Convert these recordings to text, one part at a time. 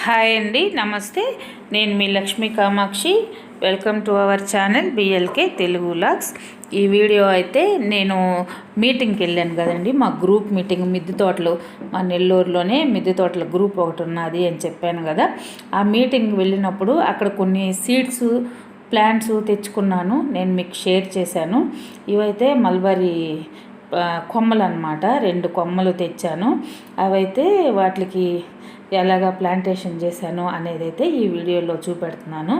Hi అండి, నమస్తే. నేను మీ Lakshmi Kamakshi. Welcome to our channel BLK Telugu vlogs. ఈ వీడియో అయితే నేను మీటింగ్కి వెళ్ళాను కదండి, మా గ్రూప్ మీటింగ్ మిద్దె తోటలు, మా నెల్లూరులోనే మిద్దె తోటల గ్రూప్ ఒకటి ఉన్నది అని చెప్పాను కదా. ఆ మీటింగ్కి వెళ్ళినప్పుడు అక్కడ కొన్ని సీడ్స్ ప్లాంట్స్ తెచ్చుకున్నాను, నేను మీకు షేర్ చేశాను. ఇవైతే మల్బరీ కొమ్మలు అన్నమాట. 2 కొమ్మలు తెచ్చాను. అవైతే వాటికి ఎలాగా ప్లాంటేషన్ చేశాను అనేది అయితే ఈ వీడియోలో చూపెడుతున్నాను.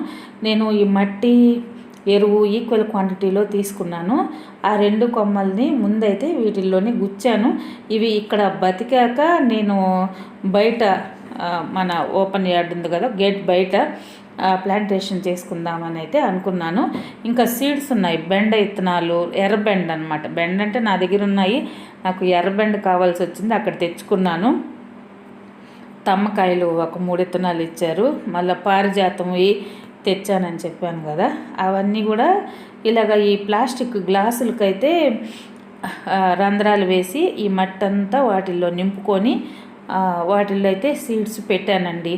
నేను ఈ మట్టి ఎరువు ఈక్వల్ క్వాంటిటీలో తీసుకున్నాను. ఆ 2 కొమ్మల్ని ముందైతే వీటిల్లోనే గుచ్చాను. ఇవి ఇక్కడ బతికాక నేను బయట మన ఓపెన్ యార్డ్ ఉంది కదా, గేట్ బయట ప్లాంటేషన్ చేసుకుందామని అయితే అనుకున్నాను. ఇంకా సీడ్స్ ఉన్నాయి, బెండ ఇత్తనాలు, ఎర్రబెండ అనమాట. బెండ అంటే నా దగ్గర ఉన్నాయి, నాకు ఎర్రబెండ కావాల్సి వచ్చింది, అక్కడ తెచ్చుకున్నాను. తమ్మకాయలు ఒక 3 ఇత్తనాలు ఇచ్చారు. మళ్ళీ పారిజాతంవి తెచ్చానని చెప్పాను కదా, అవన్నీ కూడా ఇలాగ ఈ ప్లాస్టిక్ గ్లాసులకైతే రంధ్రాలు వేసి ఈ మట్టంతా వాటిల్లో నింపుకొని వాటిల్లో అయితే సీడ్స్ పెట్టానండి.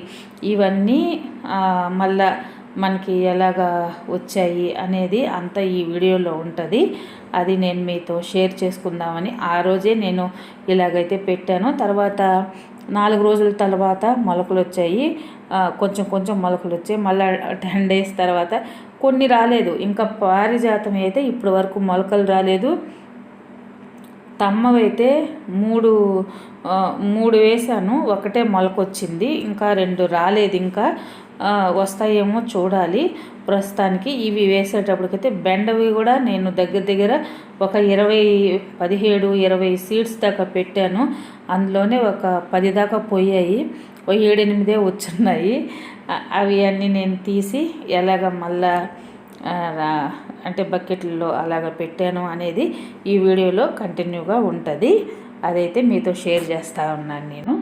ఇవన్నీ మళ్ళా మనకి ఎలాగా వచ్చాయి అనేది అంతా ఈ వీడియోలో ఉంటుంది. అది నేను మీతో షేర్ చేసుకుందామని ఆ రోజే నేను ఇలాగైతే పెట్టాను. తర్వాత 4 రోజుల తర్వాత మొలకలు వచ్చాయి, కొంచెం కొంచెం మొలకలు వచ్చాయి. మళ్ళీ 10 డేస్ తర్వాత కొన్ని రాలేదు. ఇంకా పారిజాతం అయితే ఇప్పటి వరకు మొలకలు రాలేదు. తమ్మవైతే 3 వేసాను, ఒకటే మొలకొచ్చింది, ఇంకా 2 రాలేదు. ఇంకా వస్తాయేమో చూడాలి. ప్రస్తుతానికి ఇవి వేసేటప్పటికైతే బెండవి కూడా నేను దగ్గర ఒక 17-20 సీడ్స్ దాకా పెట్టాను. అందులోనే ఒక 10 దాకా పోయాయి, 7-8 వచ్చున్నాయి. అవి అన్నీ నేను తీసి ఎలాగ మళ్ళా అంటే బకెట్లలో అలాగ పెట్టాను అనేది ఈ వీడియోలో కంటిన్యూగా ఉంటుంది. అదైతే మీతో షేర్ చేస్తూ ఉన్నాను నేను.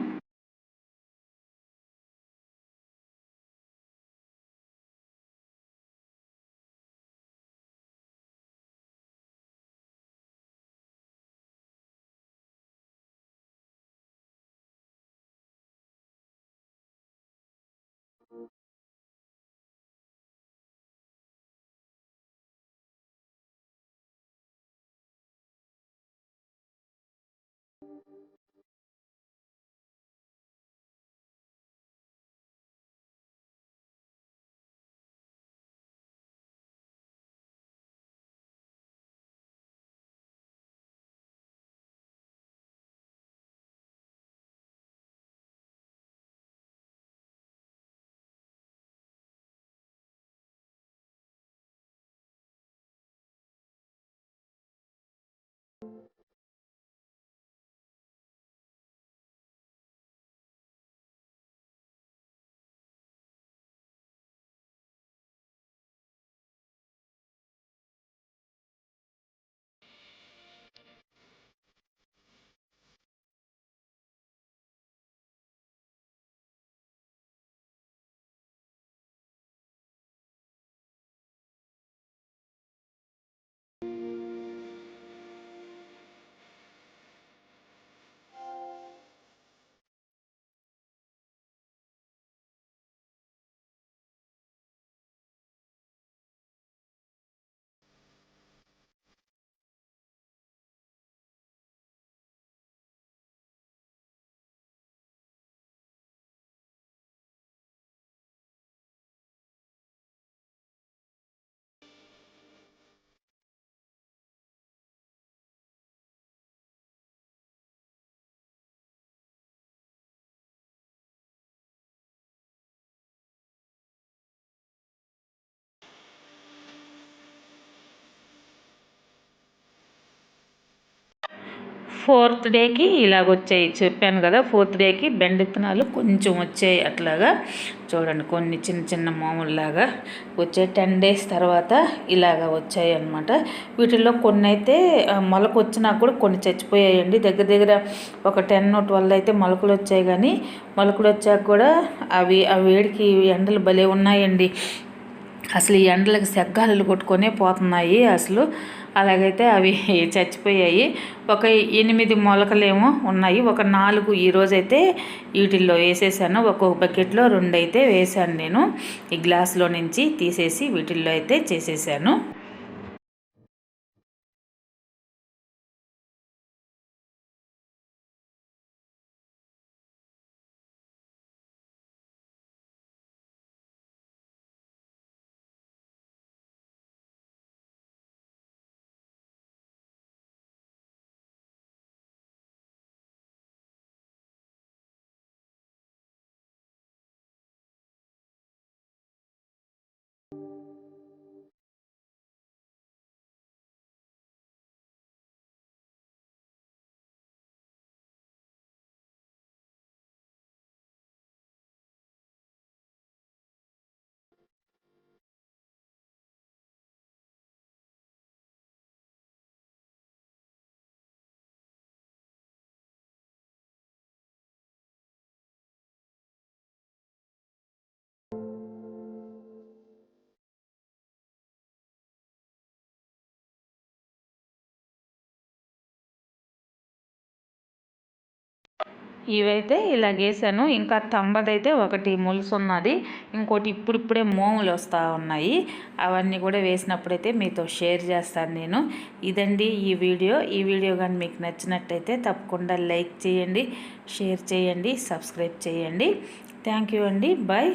ఫోర్త్ డేకి ఇలాగ వచ్చాయి, చెప్పాను కదా. 4th డేకి బెండ విత్తనాలు కొంచెం వచ్చాయి, అట్లాగా చూడండి, కొన్ని చిన్న చిన్న మామూలులాగా వచ్చాయి. 10 డేస్ తర్వాత ఇలాగ వచ్చాయి అన్నమాట. వీటిల్లో కొన్ని అయితే మొలక వచ్చినా కూడా కొన్ని చచ్చిపోయాయండి. దగ్గర ఒక 10-12 అయితే మొలకలు వచ్చాయి. కానీ మొలకలు వచ్చాక కూడా అవి ఆ వేడికి ఎండలు భలే ఉన్నాయండి. అసలు ఈ ఎండలకు సెగ్గాలు కొట్టుకొనే పోతున్నాయి అసలు. అలాగైతే అవి చచ్చిపోయాయి. ఒక 8 మొలకలేమో ఉన్నాయి. ఒక 4 ఈరోజైతే వీటిల్లో వేసేసాను. ఒక్కొక్క బకెట్లో 2 అయితే వేసాను నేను. ఈ గ్లాస్లో నుంచి తీసేసి వీటిల్లో అయితే చేసేసాను. ఇవైతే ఇలాగేసాను. ఇంకా తంబదైతే ఒకటి మొలుసున్నది, ఇంకోటి ఇప్పుడిప్పుడే మోములు వస్తూ ఉన్నాయి. అవన్నీ కూడా వేసినప్పుడైతే మీతో షేర్ చేస్తాను నేను. ఇదండి ఈ వీడియో కానీ మీకు నచ్చినట్టయితే తప్పకుండా లైక్ చేయండి, షేర్ చేయండి, సబ్స్క్రైబ్ చేయండి. థ్యాంక్ యూ అండి. బాయ్.